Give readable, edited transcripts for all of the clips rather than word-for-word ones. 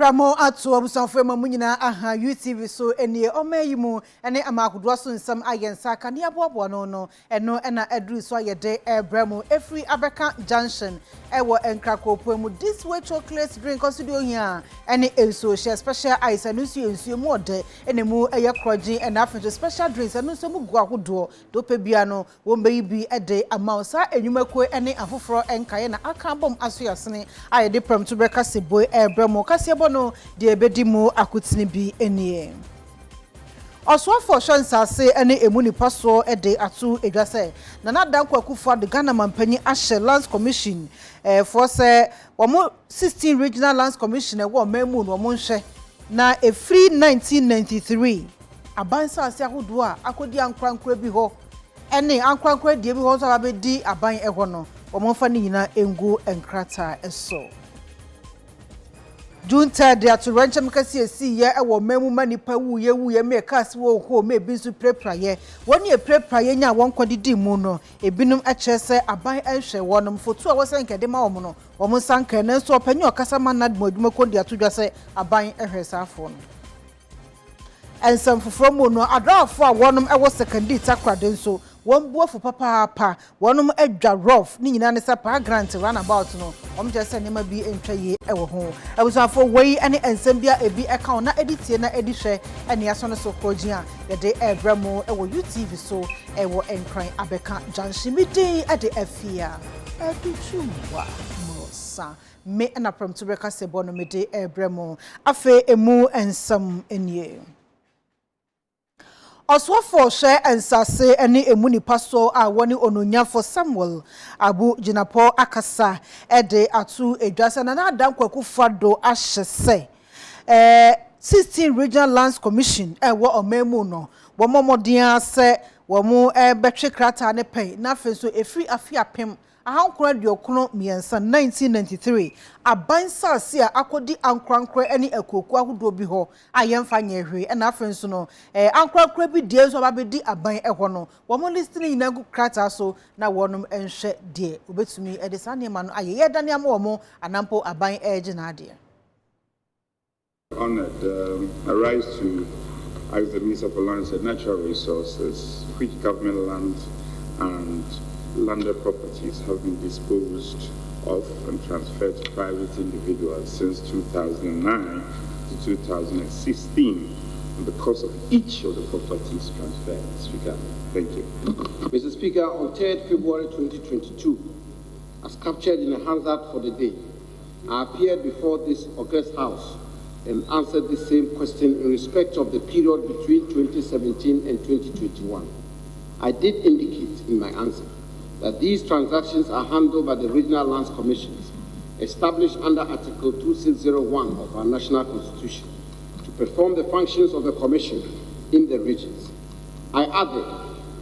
Pramo atu abusanfo mamunyina aha UTV so enie omayimu ene amakodwa so nsam ayensa ka ne aboabo no eno na adru so ayede ebremu efri abeka junction ewo enkrakopo mu this way chocolate drink consider hia ene enso share special ice anu ensuo mu ode ene mu eye kroji and after special drinks anu so mu gu akodo do pe bia no wo mbayi bi ede amausa enwumako ene afoforo enkaye na aka bom aso yasene ayede pram to breka seboy ebremu kase no de ebedimu akutini bi enie Oswafo Shansase ene emuni paso ede atu edwase na dankwa kufu de Ghana Mampanyi ahye Lands Commission for say womo 16 Regional Lands Commission wo memu no mo nhwe na efri 1993 abansa ase ahodo a akodi ankrankra bi ho ene ankrankra die bi ho so abedi aban eho no womo fa ni nyina engu enkrata eso June 3rd at Rancha Mekasi see ye ewo memu manipa wuye me cast wo ho me binsu prepraye woni e prepraye nya won kodidi mu no ebinum achese aban ehwe wonom foto a wosan kede ma wo no wo mo sanka na so panyi okasa manad mo adwuma kondi atodwa se aban ehwe safo no ensam foforo mu no adrafo a wonom ewo secondary takrade nso won buofo papa wonum adwa rough ni nyina ne sa pa grant run about no just say nema bi entwaye ewo ho abusafo wei ane ensam bia ebi eka na editie na edihwe ane aso no so kojia ye de ebramo ewo UTV so ewo enkran abeka junction Midday ade Afia Adutwumwaa Morosa me na pram to breka sebo no Midday ebramo afe emu ensam enie Oswafo share ensase ene emuni paso a woni ononyafo Samuel Abu Jinapo akasa ede atu edwasa na dankwa kufado ahye 16 Regional Lands Commission wo omemu no wo momodin ase wo mu betwe krata ne pen na afenso efri Afia pem ahankura diokono miensa 1993 abansa ase a akodi ankrankra ene akoku ahodo bi ho ayemfa nyehwe na afenso no ankrankra bi die so babedi aban eho no wo mo listening na krata so na wonum enhwe die obetumi ede sane ma no ayeye dane am wo mo anampo aban eje na ade Honored, I rise to ask the Minister for Lands and Natural Resources, which government land and landed properties have been disposed of and transferred to private individuals since 2009 to 2016 and the cost of each of the properties transferred. Speaker, thank you. Mr. Speaker, on 3rd February 2022, as captured in a Hansard for the day, I appeared before this august house and answered the same question in respect of the period between 2017 and 2021. I did indicate in my answer that these transactions are handled by the Regional Lands Commissions established under Article 2601 of our National Constitution to perform the functions of the Commission in the regions. I added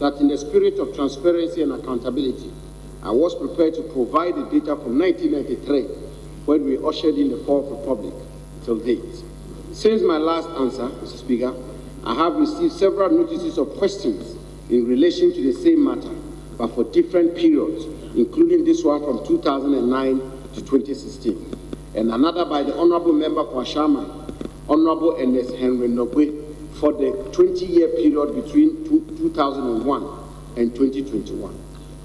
that in the spirit of transparency and accountability, I was prepared to provide the data from 1993 when we ushered in the Fourth Republic till date. Since my last answer, Mr. Speaker, I have received several notices of questions in relation to the same matter, but for different periods, including this one from 2009 to 2016, and another by the Honorable Member for Ashama, Honorable Ernest Henry Nogwe, for the 20-year period between 2001 and 2021.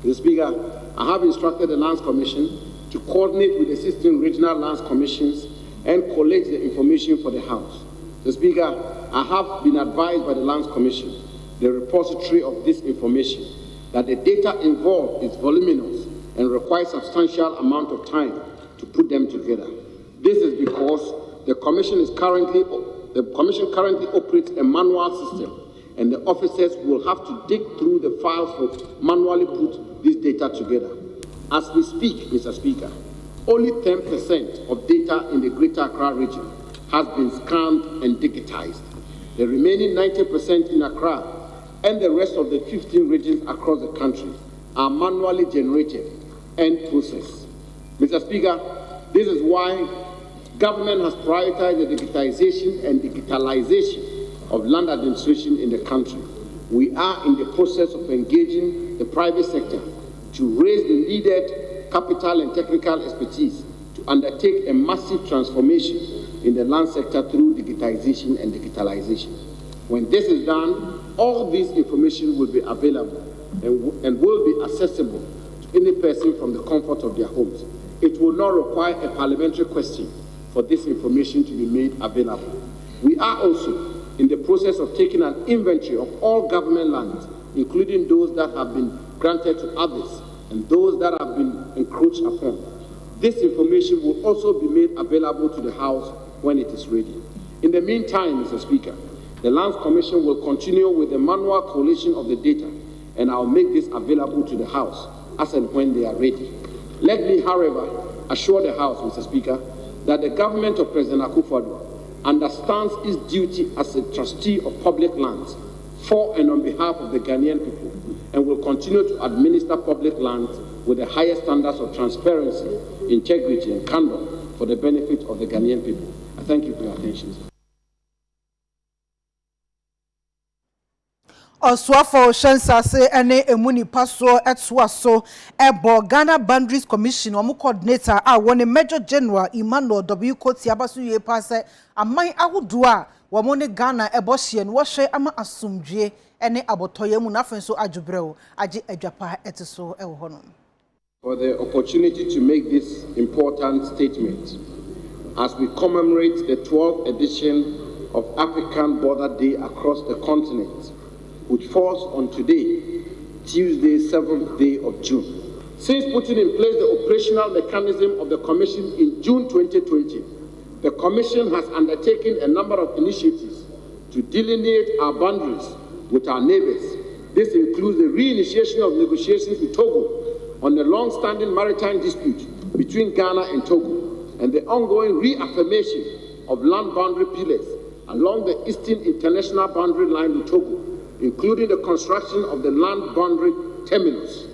Mr. Speaker, I have instructed the Lands Commission to coordinate with the 16 regional lands commissions and collect the information for the House. Mr. Speaker, I have been advised by the Lands Commission, the repository of this information, that the data involved is voluminous and requires substantial amount of time to put them together. This is because the Commission currently operates a manual system, and the officers will have to dig through the files to manually put this data together. As we speak, Mr. Speaker, only 10% of data in the Greater Accra region has been scanned and digitized. The remaining 90% in Accra and the rest of the 15 regions across the country are manually generated and processed. Mr. Speaker, this is why government has prioritized the digitization and digitalization of land administration in the country. We are in the process of engaging the private sector to raise the needed capital and technical expertise to undertake a massive transformation in the land sector through digitization and digitalization. When this is done, all this information will be available and will be accessible to any person from the comfort of their homes. It will not require a parliamentary question for this information to be made available. We are also in the process of taking an inventory of all government lands, including those that have been granted to others and those that have been encroached upon. This information will also be made available to the House when it is ready. In the meantime, Mr. Speaker, the Lands Commission will continue with the manual collation of the data, and I'll make this available to the House as and when they are ready. Let me, however, assure the House, Mr. Speaker, that the government of President Akufo-Addo understands its duty as a trustee of public lands for and on behalf of the Ghanaian people, and will continue to administer public lands with the highest standards of transparency, integrity, and candor for the benefit of the Ghanaian people. I thank you for your attention. Oswafo Shansase ene emuni paso etwaso ebo Ghana Boundaries Commission omu coordinator a woni Major General Emmanuel W. Koti abasu ye pase amai ahudua wamone Ghana ebo hye no hwe ama asumdwe ene abotoye mu nafenso adjubreo age adwapa eteso ewo hono. For the opportunity to make this important statement as we commemorate the 12th edition of African Border Day across the continent, which falls on today, Tuesday, 7th day of June. Since putting in place the operational mechanism of the Commission in June 2020, the Commission has undertaken a number of initiatives to delineate our boundaries with our neighbors. This includes the reinitiation of negotiations with Togo on the long-standing maritime dispute between Ghana and Togo, and the ongoing reaffirmation of land boundary pillars along the eastern international boundary line with Togo, including the construction of the land boundary terminus.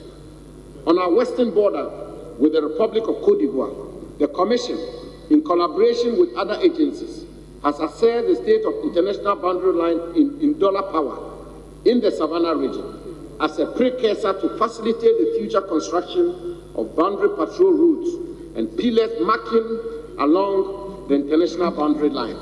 On our western border with the Republic of Côte d'Ivoire, the Commission, in collaboration with other agencies, has assessed the state of international boundary line in dollar power in the Savannah region as a precursor to facilitate the future construction of boundary patrol routes and pillars marking along the international boundary line.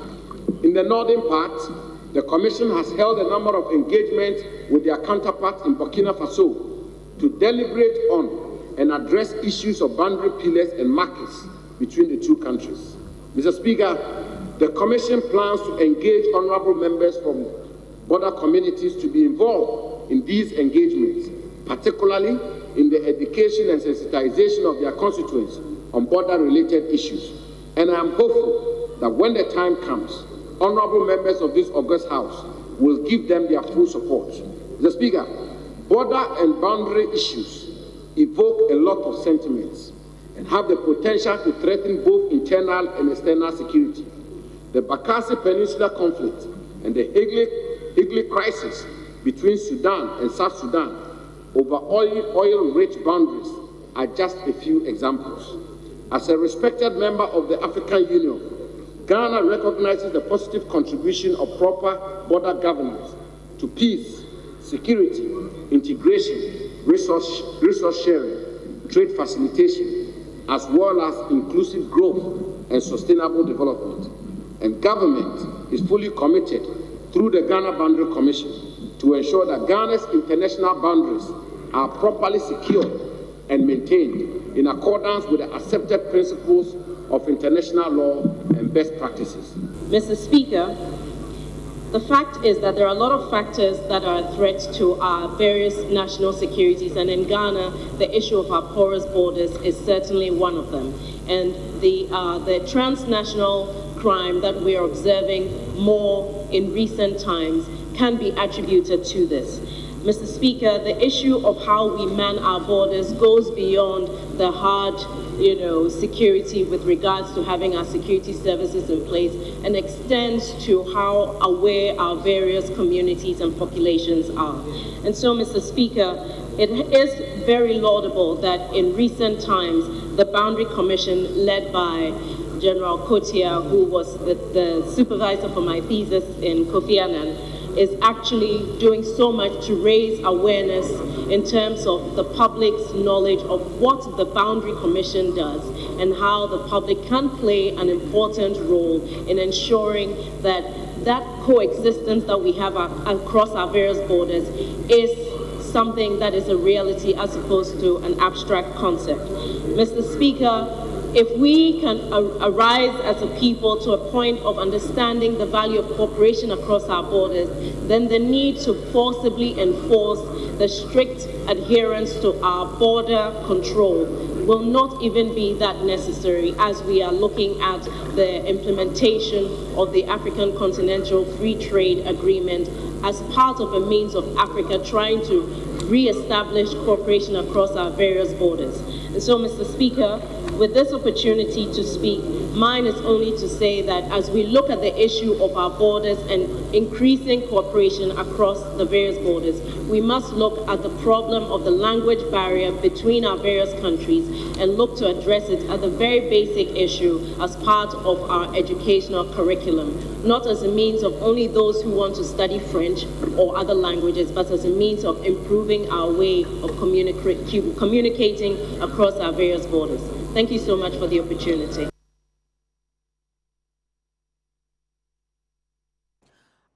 In the northern part, the Commission has held a number of engagements with their counterparts in Burkina Faso to deliberate on and address issues of boundary pillars and markers between the two countries. Mr. Speaker, the Commission plans to engage honorable members from border communities to be involved in these engagements, particularly in the education and sensitization of their constituents on border-related issues. And I am hopeful that when the time comes, honorable members of this august House will give them their full support. Mr. Speaker, border and boundary issues evoke a lot of sentiments and have the potential to threaten both internal and external security. The Bakassi Peninsula conflict and the Higley crisis between Sudan and South Sudan over oil-rich boundaries are just a few examples. As a respected member of the African Union, Ghana recognizes the positive contribution of proper border governance to peace, security, integration, resource sharing, trade facilitation, as well as inclusive growth and sustainable development. And government is fully committed through the Ghana Boundary Commission to ensure that Ghana's international boundaries are properly secured and maintained in accordance with the accepted principles of international law and best practices. Mr. Speaker, the fact is that there are a lot of factors that are a threat to our various national securities, and in Ghana, the issue of our porous borders is certainly one of them. And the transnational crime that we are observing more in recent times can be attributed to this. Mr. Speaker, the issue of how we man our borders goes beyond the hard, security with regards to having our security services in place and extends to how aware our various communities and populations are. And so, Mr. Speaker, it is very laudable that in recent times, the Boundary Commission led by General Kotia, who was the supervisor for my thesis in Kofi Annan, is actually doing so much to raise awareness in terms of the public's knowledge of what the Boundary Commission does and how the public can play an important role in ensuring that coexistence that we have across our various borders is something that is a reality as opposed to an abstract concept. Mr. Speaker, if we can arise as a people to a point of understanding the value of cooperation across our borders, then the need to forcibly enforce the strict adherence to our border control will not even be that necessary as we are looking at the implementation of the African Continental Free Trade Agreement as part of a means of Africa trying to re-establish cooperation across our various borders. And so, Mr. Speaker, with this opportunity to speak, mine is only to say that as we look at the issue of our borders and increasing cooperation across the various borders, we must look at the problem of the language barrier between our various countries and look to address it as a very basic issue as part of our educational curriculum, not as a means of only those who want to study French or other languages, but as a means of improving our way of communicating across our various borders. Thank you so much for the opportunity.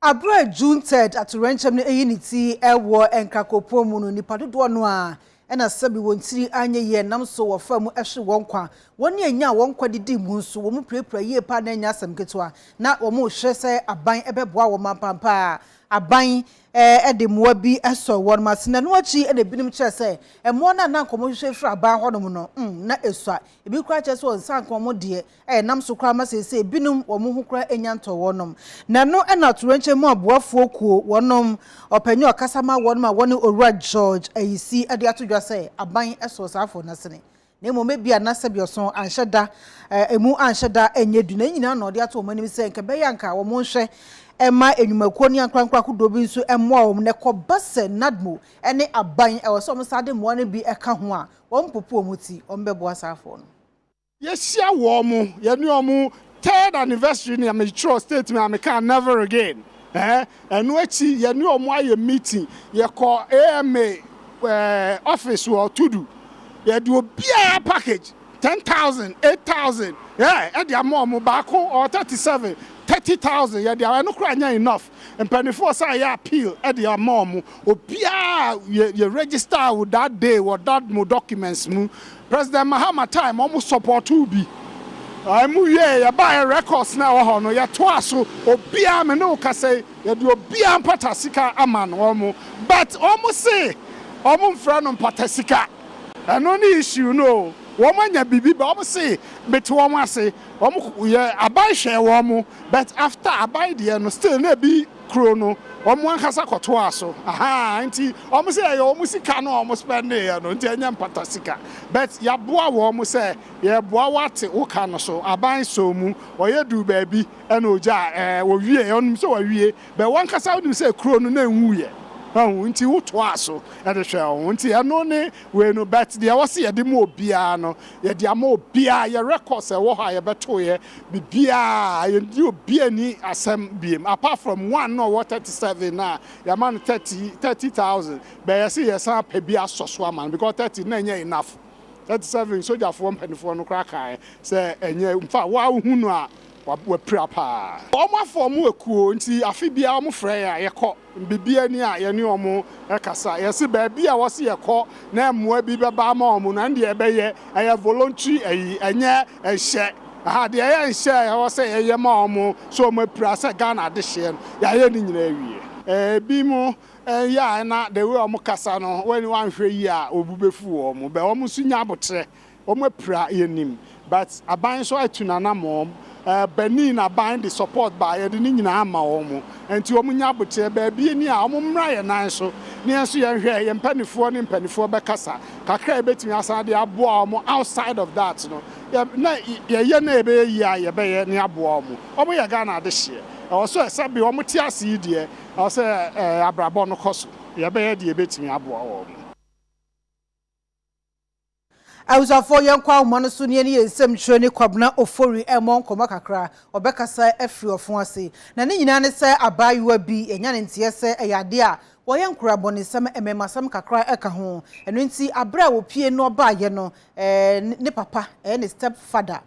Abra June 3rd at Rencham Unity Airwar and Krakopomu Nipaduanwa and a Sabi Wontiri Anya ye Namso or Famu Ashu Wonkwa. 1 year now one quadidi munsu, woman pray ye pananya some getwa. Not or more shese a bine ebeboa mapampa. A bine at the Mwabi Aso one mas Nanuachi and the Binim Chase, and one and now commercial for a bar honomono, not a swat. If you cry just one san como dear, and Namso Kramas say Binum or Muhukra and Yanto one. Nano and not Renche Mob Wafoku, one or Penyo Casama, one ma one or Red George, and you see at the Atu say, a bine a source for nothing. Nemo may be a Nasabio son and Shada, a moo and Shada, and ye do no the Atu many say, Kabayanka or Monshe. Emma enyumakoni ankwankwa kudobi nso emmo a omne kobase nadmo ene aban e so msade mo ne bi eka ho a wonpopo omuti ombebo asafo no yesia wo mu ye ne omu 3rd anniversary ni amateur statement I can never again enu echi ye ne omu aye meeting ye call AMA office or tudu ye do bia package 10,000 8,000 e dia mo baako or 37 30,000 yeah, they are no crying enough. And penny force I appeal at their mom. Obia you register with that day or that more documents. President Mahama time almost support to be. I'm yeah, buy records now honor ya twice so obia me no ka say you do obia patasika aman omo. But almost say almost friend on patasika. And only issue no. Woman ya bibi ba omo say beto omo ase omo ye abai share womo but after abai de no still na bi kro no omo ankasa koto aso aha nti omo say omo sika no omo spend ya no nti anya mpata sika but ya boa womo say ye boa wate wo ka no so abai so mu oye du baabi e na oja wo wie onum so wa wie but wankasa onum say kro no na enwu ye nti woto aso e de hwe nti eno ne we no bet de wose ye de mo bia no ye de ama bia ye records e wo ha ye beto ye bia ye di obia ni asem biem apart from one no what 37 na ye man 30,000 but ye see ye san pe bia soso aman because 30 na nya enough 37 soldier for one penny for no kraka say enye mfa wa hu no a wa prapa omo form ekuo nti afi bia omo frɛ ya ye kɔ bibia ni a ye ne omo ekasa ye se ba bia wo se ye kɔ na emmoa bi beba ma omo na de ebeye aye voluntary enye ehye aha de ye ehye ye wo se ye ma omo so omo pra se Ghana de hye ya ye ni nyina awie bi mo ya na de we omo kasa no when wan hwɛ yi a obubefu omo be omo su nya abotre omo pra ye nim but aban so atunana mom Benin bind the support by the Nina Maomo, and to Omunyabute, baby, near Omumra and I so near so young hair and penny for Becassa, Kakre betting us at the Abuamo outside of that. No, ya neighbor, ya bay near Buomo, or we are Ghana this year. Also, a sabi Omutia dear, I'll say Abrabono Cosu, ya bay the betting Abuamo. I was for young kwa monasuni and some training kwabna ofori emon komakakra or bekasa efri of once. Nani nane say abayu be a yan in TSA a yadia. Wayan crabon is some emema some kakra ekaho. And when see abra will pie no ba yeno, ne papa, and his stepfather.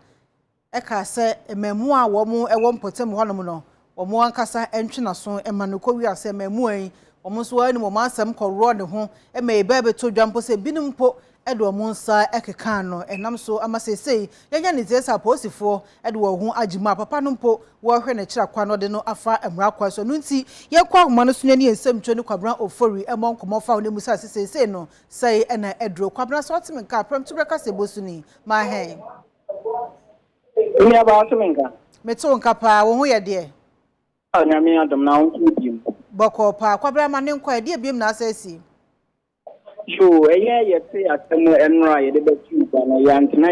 Eka say a memoir womo a one potem honomono, or more ankasa entrina son and manuko we are say memoir. Almost one moment some call run home and may baby to jump say binumpo. Edward Monsa Ekekano, and I'm so I must say, Yan is yes, supposed for Edward who Ajima, Papa Numpo, war when a chaquano de no Afra and Rakwa, so Nunsi, Yakwa Manusuni and some Johnny Quabran or Furry among Comofa de Musa say no, say and Edro Quabra sorts and capram to Recase Bosuni, my hand. We have Arteminga. Meton Capa, when we are dear. Oh, Namia, them now, Boko Pa, Quabra Manin quite dear beam now says. So, you say at some Enra, the best you can, Yantina,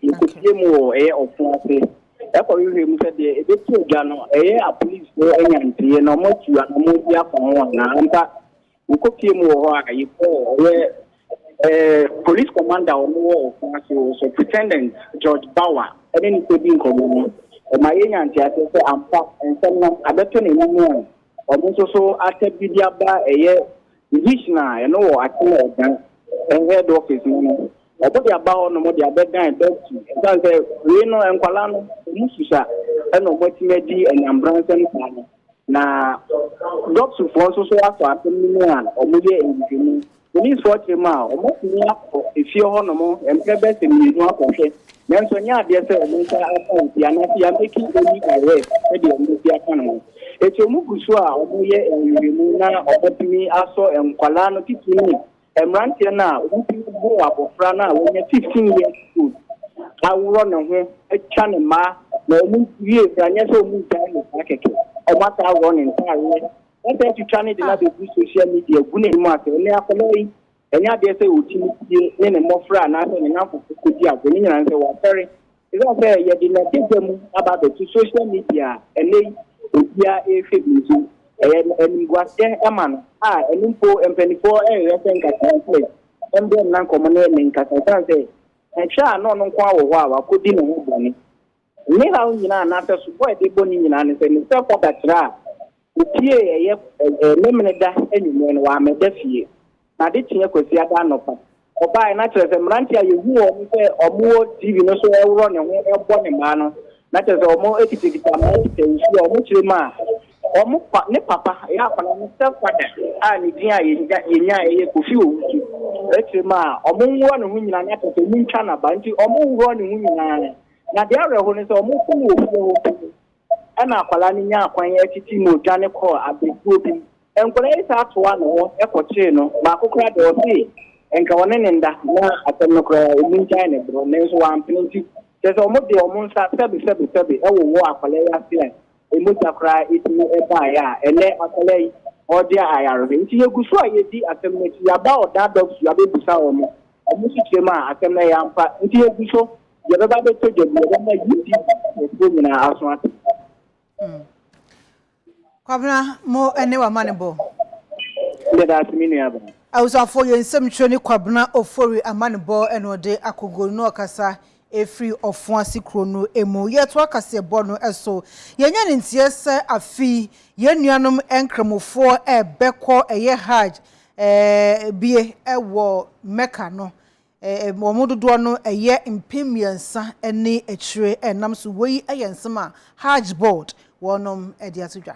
you could see more air of Francis. Therefore, you said the two Jano, a police go and no more you are no more for one. You could see more, you call police commander or more of Francis, so pretendant George Bauer, and then it could be in common. My auntie, I say, I'm fast and someone, I bet you know, almost so after Bidiaba, a year. Vishna, you know, I call and head office, you know. About the about no more, the bed and bed. That's a Reno and Colano, Musa, and what Medi and Ambranson. Now, doctors for so after Atemian or Mudia in the police for Chema, or most near if you're honorable and best in the North of it. Then Sonia, dear sir, Yanati, making any arrest, ready on the economy. It's a Mukuswa, or Muna, or Botany, Aso, and Kalano, Tiki, and Rantiana, who go up of Frana when you're 15 years old. I will run away, a Chanema, no move years, and yes, move down the packet. Or what I run entirely. What time to China did not do social media, winning market, and they are following. And yet they say, in a more fran, and enough of the winning and say, well, sorry. It's not fair, you did not give them about the social media, and they. Yeah, if it is, and was there a man, and info and 24 areas and Catholic, and then non common in Catholic, and shall not know how could be no money. Never in an after support the bonnie in an and self of that trap. The PA, a minute that anyone were made deaf ye. Now, did you could see a gun of or by natural and rantia you or more TV no so run and one in manner. That is almost 80 which remark. Almost papa, ya myself, and Yanya, Kufu, Retrima, or one women are not a new channel, but almost one women. Now, the other one is almost and our Palania, when Timo, Janet Call, at the group, and when I start one or Ecochino, Marco Crad or say, and Kawanan and that at the Nocra, in China, names one penalty. There's almost the almost 7 walk a layer, a mutakra, it me a buyer, and let us lay or dear IR. Into your good soy, you about that dogs you are able to sell me. A Musicema, I can lay ampa, into your good show, you're about to tell you, women are asthmatic. Kwabna mo enewa manebo. Let us mean. I was for you in some training kwabna ofori amanebo enode akogo no kasa. Efri of once chrono emo yet wakase bono eso yenya ntie se afi yenuanom enkremofo beko eye hajj bie ewo meka no momododo no eye impemiansa ene echire enam so wei eyensema hajj board wonom ediatudwa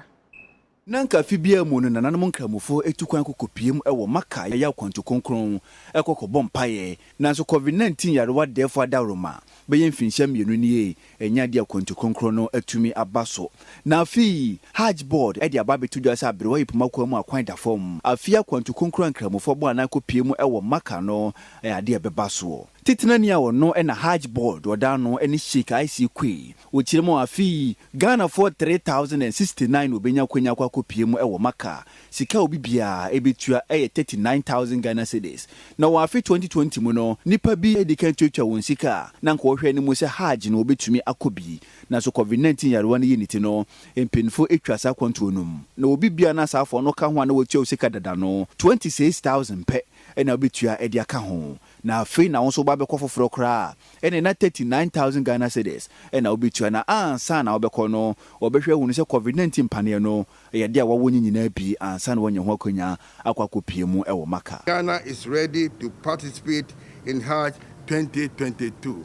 Nanka fibia mu no nananom nkramofo etukwan kokopiem ewo maka ya kwanto konkron ekokobom paye nanso covid-19 yarewa defo adaroma beyen finhia mienu nie enya dia kwanto konkron no atumi abaso na afi hajj board edi ababetudwa sa abrewa ipuma mu akwan da fom afia kwanto konkron nkramofo bo anakopiem ewo maka no ade bebaso Titina ni awo no na hajj board odano eni shika IC kwi ochiremo afi Ghana for 3069 obenya kwenya kwa kopiem ewo maka sika obibia ebetua 39000 Ghana cedis na wa afi 2020 mu no nipa bi edikan twetwa won sika na nko hwe ni mu se hajj no obetumi akobi na so covid-19 yarewa ne yiniti no empinfo etwasa kwanto onum na obibia na safo no ka ho na wotua sika dada no 26000 pe ɛna obetua ɛde aka ho na afei na wonso ba bɛkɔ foforo kra ɛna na 39,000 Ghana cedis ɛna obetua na ansa na obɛkɔ no obɛhwɛ hu sɛ COVID-19 panel no ɛyɛ de a wawo nyina bi ansa na wonye ho akonya akwakopie mu ɛwɔ maka. Ghana is ready to participate in Hajj 2022.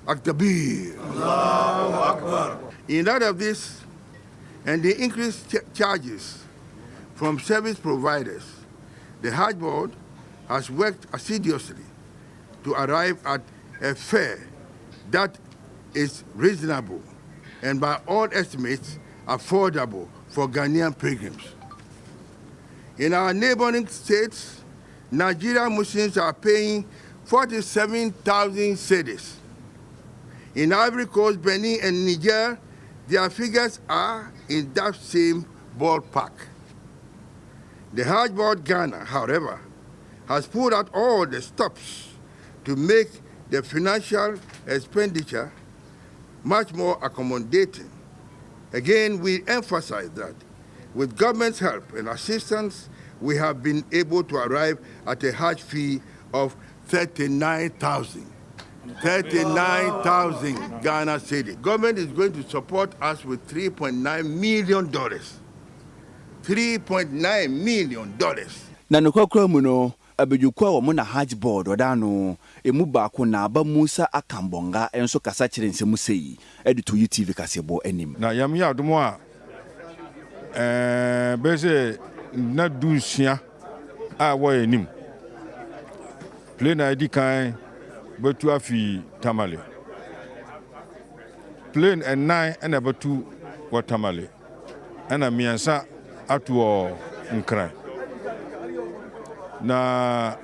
Aktabir. Allahu Akbar. In light of this and the increased charges from service providers, the Hajj Board has worked assiduously to arrive at a fare that is reasonable and by all estimates affordable for Ghanaian pilgrims. In our neighboring states, Nigerian Muslims are paying 47,000 cedis. In Ivory Coast, Benin, and Niger, their figures are in that same ballpark. The Hajj Board Ghana, however, has pulled out all the stops to make the financial expenditure much more accommodating. Again, we emphasize that with government's help and assistance, we have been able to arrive at a Hajj fee of 39,000 Ghana cedi. Government is going to support us with $3.9 million. $3.9 million. Na nokokra mu no abedukwa wo mu na Hajj Board odano emu baako na aba Musa Akambonga enso kasa kire nsemu sei Adutwumwaa TV kasebo anim. Na yam ya adomo a bese na dunsia a wo anim. Plane ID kan betu afi Tamale. Plane and 9 and betu wa Tamale. Ana miansa atu nkran. Na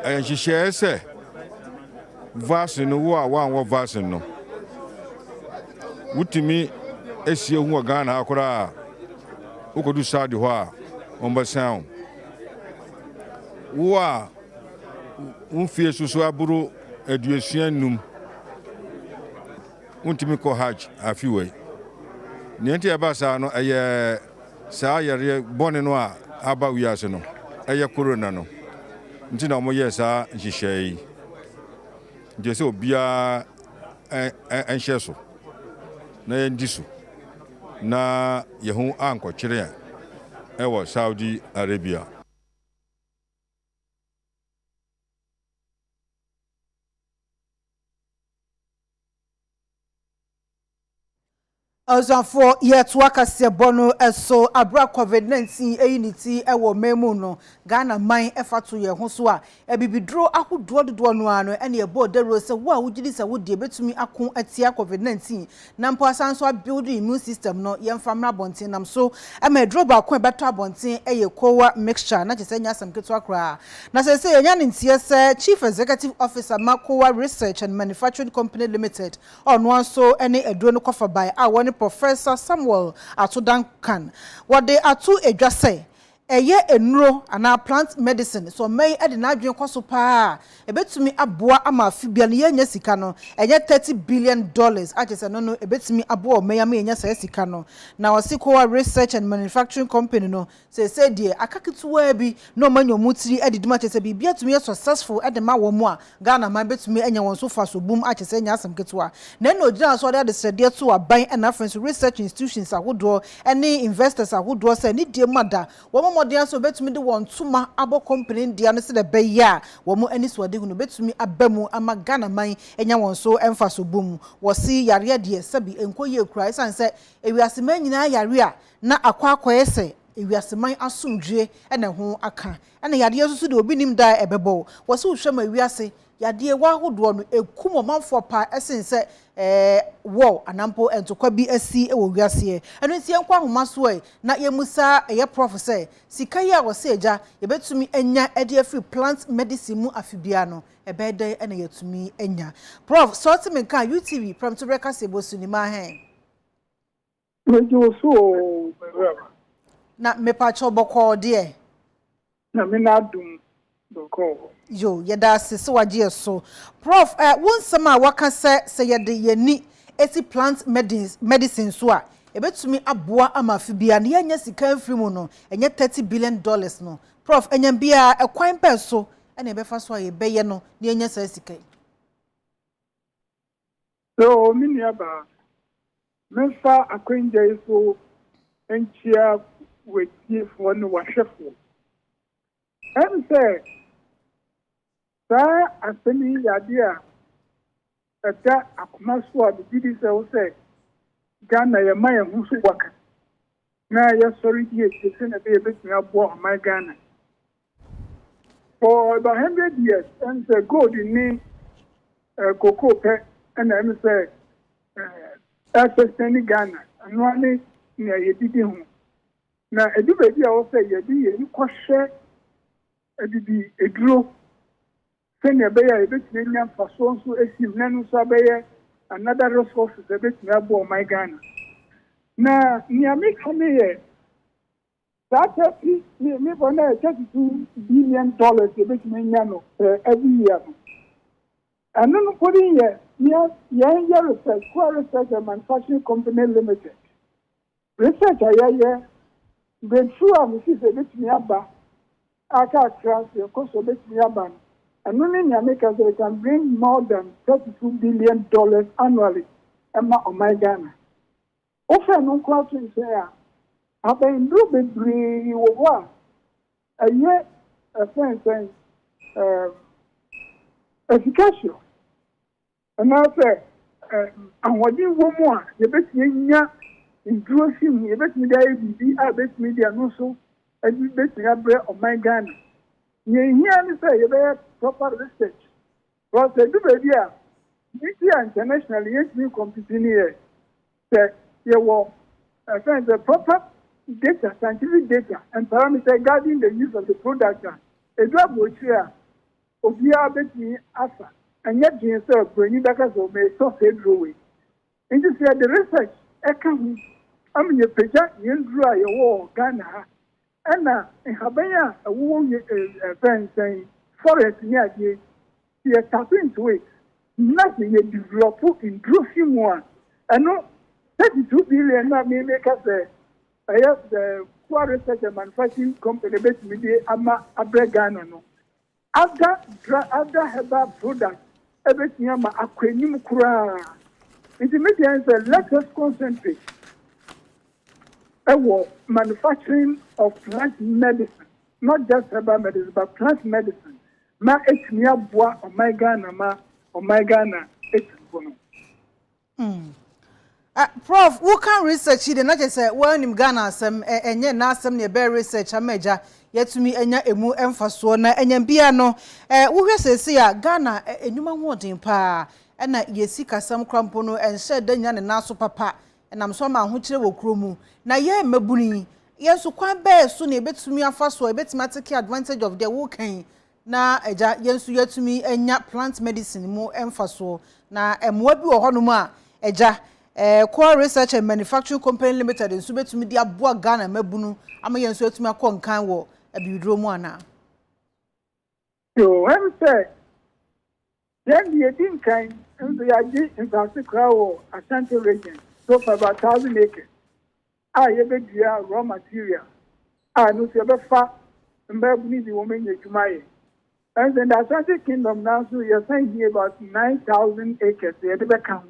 enhihye se vaccine no wa vaccine no wutimi esie hu Ghana akora ukodu sadi ho a ombasan wa unfie susu aburu eduasuan num untimi ko Hajj afiwe niente abasa no eye saa yare bone no a aba wiase no eye corona no nti na omoye saa nhihye je se obia enhye so na yendiso na yehu anko kire ewo Saudi Arabia. Ozanfo yetu akase bono eso abra COVID-19 eyiniti ewo memu no Ghana man efatu ye ho so a ebibidro ahodo dodo no ano ene ebo dero se wo a wugidi se wo de betumi akon atia COVID-19 na mpo asanso build immune system no ye mfamra bonten nam so ama dro ba kon beto abonten eye kowa mixture na chese nya asam keto akra na se ye nya ntie se Chief Executive Officer Makowa Research and Manufacturing Company Limited ono anso ene edro no kofa by a Professor Samuel Atudankan what they are to adjust eye enuro ana plant medicine so may e de na adwen kwaso pa e betumi aboa ama afibia no yenya sika no enye $30 billion achese no e betumi aboa may ama yenya sa sika no na Wasikowa Research and Manufacturing Company no say die akaketuwa bi no manyomutiri ediduma achese bibia tumi successful e de ma wo mu a Ghana man betumi enya won so fa so boom achese nya asem ketuwa na no gina so de sede to aban and friends research institutions ahodo any investors ahodo say ni die mada wo modern so betumi de won tuma abo company dia no se de be ya wo mu ani so de hu no betumi abamu ama Ghana man enya won so emfa so bum wo si yare de sabi enkoye kura isan se ewiase man nyina yare a na akwakoye se ewiase man asomdwe ena ho aka ena yare so de obi nim da ebebo wo se uhwe ma ewiase yade wa hodo no ekumo manfo pa esense wo anampo entokwa bi asi ewo wiase eno ntie nkwa homa so na yemusa eye prof say sika ya wo se eja yebetumi enya ede free plant medicine mu afibia no ebede ena yetumi enya prof sort me kan UTV from to break asebo sunima hen na mepa choboko de na me na dum doko yo yeda sese waje so prof won sama waka se yede yani eti plant medicine so a ebetumi aboa amafi bia na yenya sika mfiri mu no enye $30 billion no prof enya bia ekwan pe so na ebefa so aye beye no na yenya sa sika. So miniaba mefa akwenje so enchia wetie fo no wahwefo say sa asemi yade a eta akomaso a bidi se wo say Ghana ye ma ye hu so waka na ye sorry die se na be betumi abo my Ghana for about 100 years and say gold ni cocoa pe and I say access Ghana and one ni ye didi hu na edu be dia wo say ye di ye ni kwhwe edidi eduro senya be ya ebetumi nya faso nso esim nanu so abeye another resources ebetumi abo my Ghana na niame kame ye that me for na $32 billion ebetumi nya no every year and no putting ye research research and manufacturing company limited research aye the true am is ebetumi aba aka transfer cost ebetumi aba and only America they can bring more than $32 billion annually on my Ghana. Often no question say have been do be wo a year a friend saying efficacy. And I say and what you want you bet nya introducing you bet me there be bet media no so and you bet me on my Ghana. You hear say you proper research. Because the baby internationally you competing here. Say you will find the proper data, scientific data and parameters guiding the use of the product. A drug which here Obia bet me asa and yet you say bring back as of may so say drawing. And you say the research I mean your picture you draw your wall Ghana and in Habaya a woman friend saying forest near the tap into it. Nothing you develop in Drusi one. And no 32 billion that may make us I have the poor research and manufacturing company based Midday Ama Abregana no. After herbal product, everything ama akwenim kura. Intermediate let us concentrate. Manufacturing of plant medicine, not just herbal medicine, but plant medicine. Ma etnia bois on my Ghana etbono. Prof, who can research it? Not just say well in Ghana some enye na some ne bear research ameja yet to me enya emu emfaso na enya bia no wo hwese se ya Ghana enuma hodin pa na yesika sam krampo no enhye danya ne naso papa nam so ma ho kire wo kromu na ye mabuni yenso kwan be so na ebetumi afaso ebetumi take advantage of the wo kan na eja yenso yatumi enya plant medicine mu emfaso na emwa bi wo hono a eja core research and manufacturing company limited enso betumi dia boa Ghana mabunu ama yenso yatumi akonkan wo abidro mu ana So I'm say then the din kind and the idea in particular Ashanti region so for about 1,000 acres. You be raw material. No se be fa mbabuni the woman yetumaye. And then the Ashanti Kingdom now so you're saying here about 9,000 acres. You be count.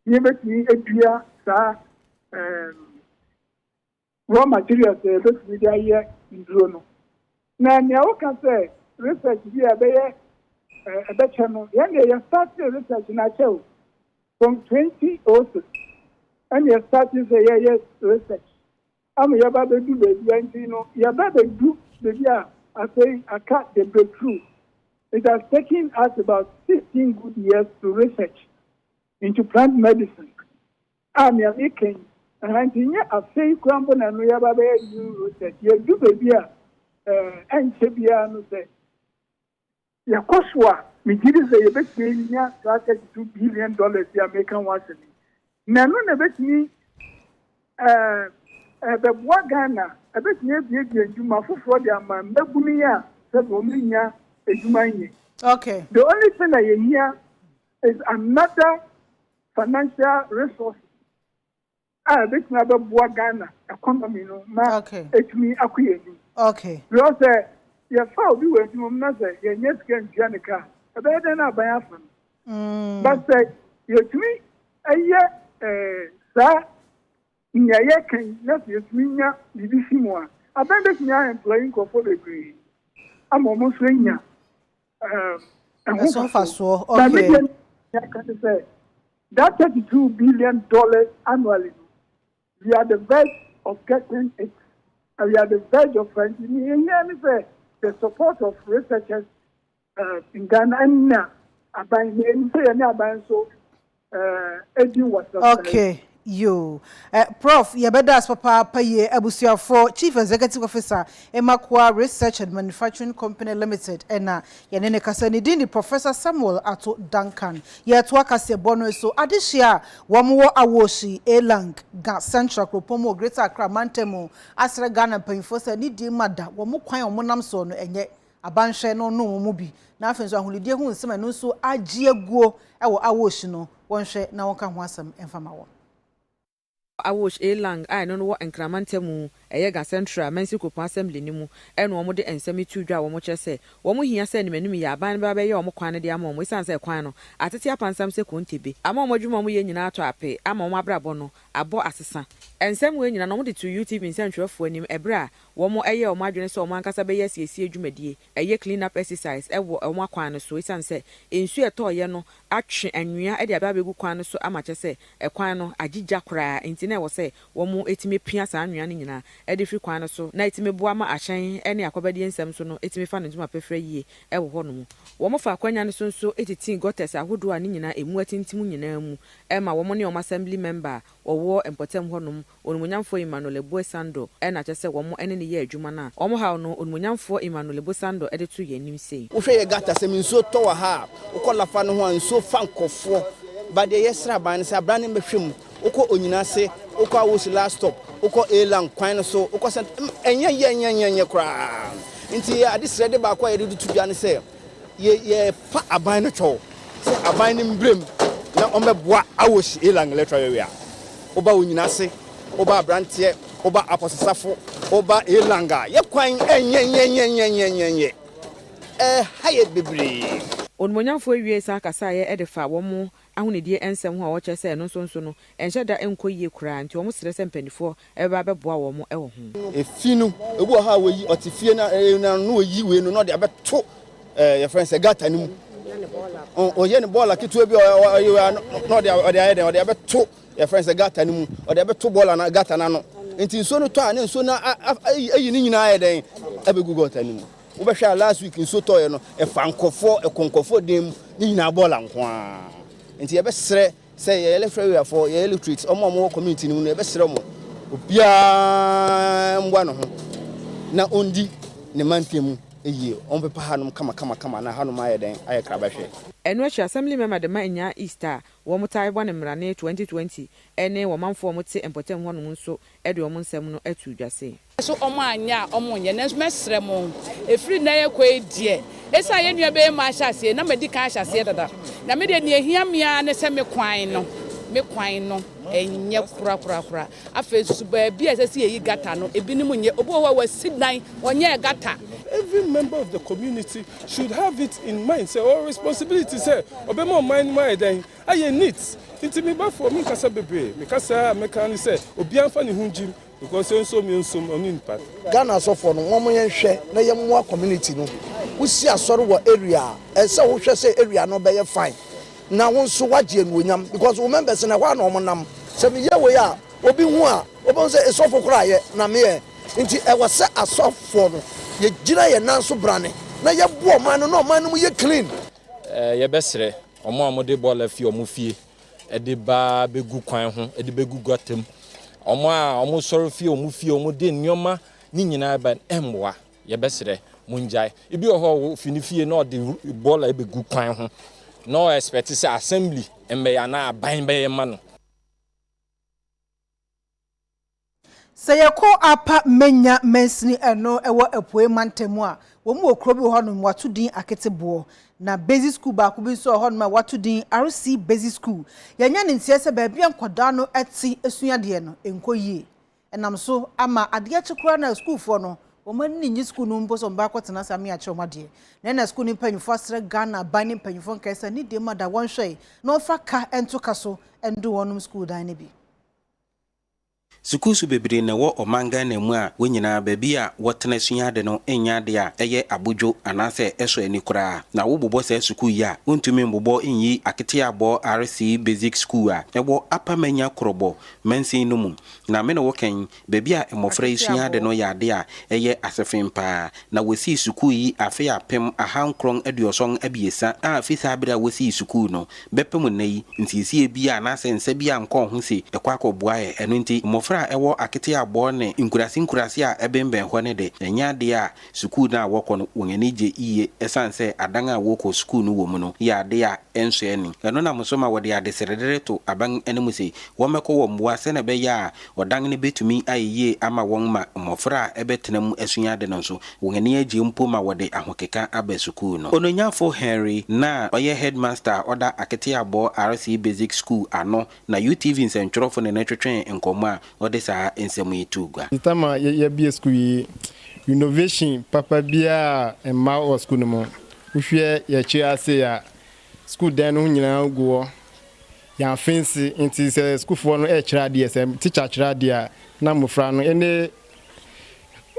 You be edua sa raw materials be media here in Drono. Now you can say research here be a channel. You start research in a show from 2006. And you starting say yes research. I'm your baby do baby and you know your baby do baby I say I cut the breakthrough. It has taken us about 16 good years to research into plant medicine. I'm your making and I think I say crumble and we have a do research. You do baby and Chebia no say your cost me did say you bet me $32 billion you are making once a week. Na no na betimi beboa Ghana betimi ebie adwuma foforo de ama mbabuni ya se bo minya adwuma nyi. Okay. The only thing that you hear is another financial resource a betumi abɛboa Ghana economy no ma etumi akɔyɛ ni. Okay. Because yɛfa obi wɔ adwuma na sɛ yɛnyɛ sika ntua ne ka ɛbɛyɛ dɛn na aban afa no. But sɛ yɛtumi ɛyɛ saa nya yɛkan na sɛ yɛtumi nya biribi si mu a aban bɛtumi ayɛmployi nkurɔfoɔ bebree ama ɔmo nso anya ɛho fasoɔ. Okay. That $32 billion annually, we are the verge of getting it. And we are the verge of engineering. The support of researchers in Ghana and now, okay. You, Prof. Yabedas Papa Paye Abusia for Chief Executive Officer Emakwa Research and Manufacturing Company Limited, and Yanene Kasani Dini Professor Samuel Ato Duncan. Yatwakase Bono so Adishia Wamuo Awoshi Elang Ga Central Kropomo Greater Accra Mantemo Asra Ghana Painfosa Nidi Mada Wamu Kwan Omonam so no enye abanhwe no no mubi na afenso ahulidie hu nsema no so agye guo ewo Awoshi no wonhwe na wonka ho asem emfama wo Awosh Elang no wo enkramantemu eyega central Mexico assembly ni mu eno omo de ensemi tudwa wo mo kyese wo mo hia se nimanum ya aban ba be ye omo kwan de ama omo isan se kwan no atete apansam se kontebe ama omo dwuma mo ye nyina ato ape ama omo abrabo no abo asesa ensem we nyina no mo de to YouTube nsantwerefo anim ebra wo mo eye omo adwene se omo ankasa be ye siesie adwumadie eye clean up exercise ewo omo akwan no so isan se ensu etoye no atwe anwia e de aba begu kwan no so ama kyese ekwan no agigya kraa na wo se wo mu etime pia sa anwea ne nyina e de fi kwan no so na etime boa ma ahyen ene akobadie nsem so no etime fa no ntuma pefra yie e wo ho no wo mo fa akwanya no so nso etitin gotes ahodo a ne nyina emu atintim nyina mu e ma wo mo ne o assembly member wo empotem ho no onumunyamfo Emmanuel Boesando e na kyese wo mo ene ne ye adwuma na wo mo ha no onumunyamfo Emmanuel Boesando e de to ye nim sei wo hwe ye gata sem nso to wa ha ukola no ho nso fa nkofo ba de yesra ban se abrane behwem uko onyina se uko Awoshi last stop uko Elang kwan so uko sent enye kra nti adisre de ba kwa ye de tudwa ne se ye pa aban no cho se aban ne mbrem na omeboa Awoshi Elang electoral area oba onyina se oba abrante oba aposesafo oba Elanga ye kwan enye haye bebre onmonyamfo ewie sa kasa ye edefa wo mo ahunedie ensem ho a wo kyese no nso no enhye da enkoyie kura nti wo mo sere sempanifo eba beboa wo mo ewo ho efinu ebu ha wo yi otifie na no yi we no de abeto your friends gata ni mu o ye ne bola kitu ebi no de abeto your friends gata ni mu o de abeto bola na gata na no nti nso no to a ne nso na ayi ni nyina aye den abegu gata ni mu wo be hwa last week nso to ye no e fankofo e konkofo dem ni nyina bola nko a nti ye be sere say ye electoral for ye electorate omo community ni no ye be sere mo obia mbwa no ho na ondi ne mantemu eye on be pa hanum kama na hanum aye den aye krabahwe eno achi assembly member de manya Easter wo mutai bɔ ne mrane 2020 ene wo manfo mo te empotem ho no nso ede wo nsɛm no atu dwase so omo anya omo nye na mesrɛ mo efiri na ye kɔ edie esa ye nua be ma hyase na medical hyase dada na me de ne ehia mia ne sɛ me kwan no enye kura afa su ba bi esese yi gata no ebinim nye obo wa sidan onye gata. Every member of the community should have it in mind, say, or responsibility, say, obemo mind my then I need it me ba for me kasa bebe me kasa me kan say obianfa ne hunjim because so me so on impact Ghana so for no wo yen hwe na ye mo community no wo si asoro wo area e say wo hwe say area no be ye fine na wo nso wagye enwonyam because wo members na wa na omo nam se me ye we a obi hu a obo say esofo kura ye na me ye nti e wo say asofo no ye gira ye nan so brane na ye bo man no man no ye clean ye besre omo amode bola fi omo fie e de ba begu kwan ho e de begu gotem omo soro fie omo fie omo de nyoma ni nyina ba emboa ye besre munjai ibi ho fini fie na de bola e begu kwan ho no expect say assembly embe ya na ban be ye ma no Sayako apa menya mensini eno ewo epue mantemu a wo mu okro bi ho no watu din aketebo na basic school ba ko bi so ho no watu din RC basic school yanya ne ntie se ba bia nkoda no eti esuade no enkoyie enam so ama ade chekura na school for no wo man ni school no mbo so mba kwatena same a chewmade na school ni panyufo asre Ghana bani panyufo nkaisa ni de mada wonhwe no fa ka ento kaso endo wonum school dan ne bi Sukusu bebre na wo omanga na mu a wonyina baabi a wotena suade no enya de a eye abodwo anase eso ani kura na wo bobɔ sa suku yi a wontumi mbobɔ enyi akete abo RC basic school a ebo apamanya krobo mansin no mu na me na wo kan baabi a emofra suade no ya de a eye asefin pa na wosi suku yi Afia pem ahankron aduoson abiesa a afisa abira wosi suku no bepem nayi nsiesie bi a anase nsa bi a nkɔ ho se ekwakoboa eno nti mofra ewo akete abo ne nkurasi a ebemben ho ne de enya de a school na wokɔ no wongani je iye esanse adan a wokɔ school no wo mu no ya de a enso eni eno na musoma wode ade seredere to aban enemu se wo mekɔ wo mboa se na be ya odan ne betumi ayeye ama won ma mofra ebetenam asua de no so wongani aje mpo ma wode ahokeka aba school no ononyafo Henry na oye headmaster oda akete abo RC basic school ano na UTV nsentwerofo ne netwetwen enkomo a odesa ensemu yitugwa itama ya bia school innovation papa bia emma o school no mo uhwe ya chi ase ya school dan no nyina go ya fancy inti se school for no e chira de sem teacher chira de na mofra no ene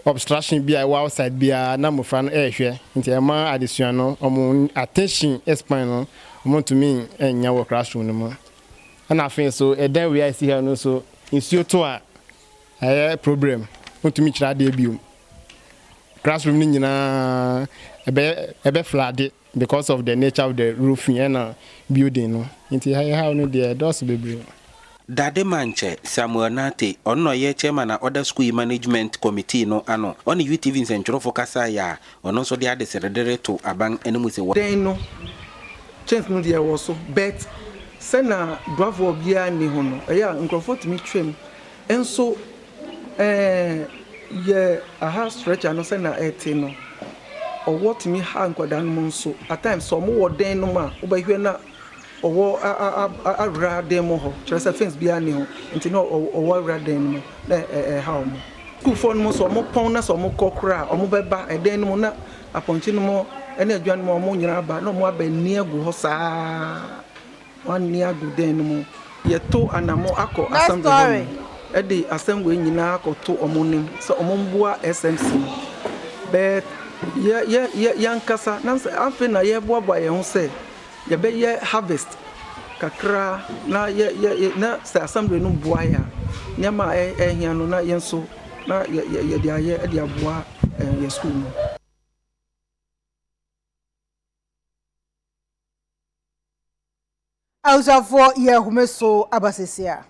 obstruction bia outside bia na mofra no e hwe inti emma addition no omo attention explain no omo to me enya wo classroom no mo ana fin so e dan we I see here no so insuo to a problem ontumi chira de biom classroom ni nyina ebe flooded because of the nature of the roofing and building no nti how no there does bebre Dade manche Samuel Nate onno ye chairman na other school management committee no ano on UTV nsentro focasa ya onno so de ade seredere to aban enemu se den no chance no there was so bet sena bravo bia ni ho no eya nkrofo timi twem enso ye aha stretcher no sena ete no owo timi ha nkwada no nso at times so mo wo den no ma obahwe na owo awra den mo ho chese fence bia ni ho nti no owo awra den no na ha mo school phone mo so mo pon na so mo kokra o mo beba eden no na aponchi no mo ene adwan mo nyina ba no mo abani agu ho saa wan ni agu den no mo ye to anamo akọ assembly edi assembly nyina akọ to omonim so omomboa SMC but yankasa nanse afi na ye boaboa ye ho se ye be ye harvest kakra na ye na se assembly no boa ya nyama ehia no na yenso na ye dia ye e dia boa ye school no Ausafo ye humeso abasesia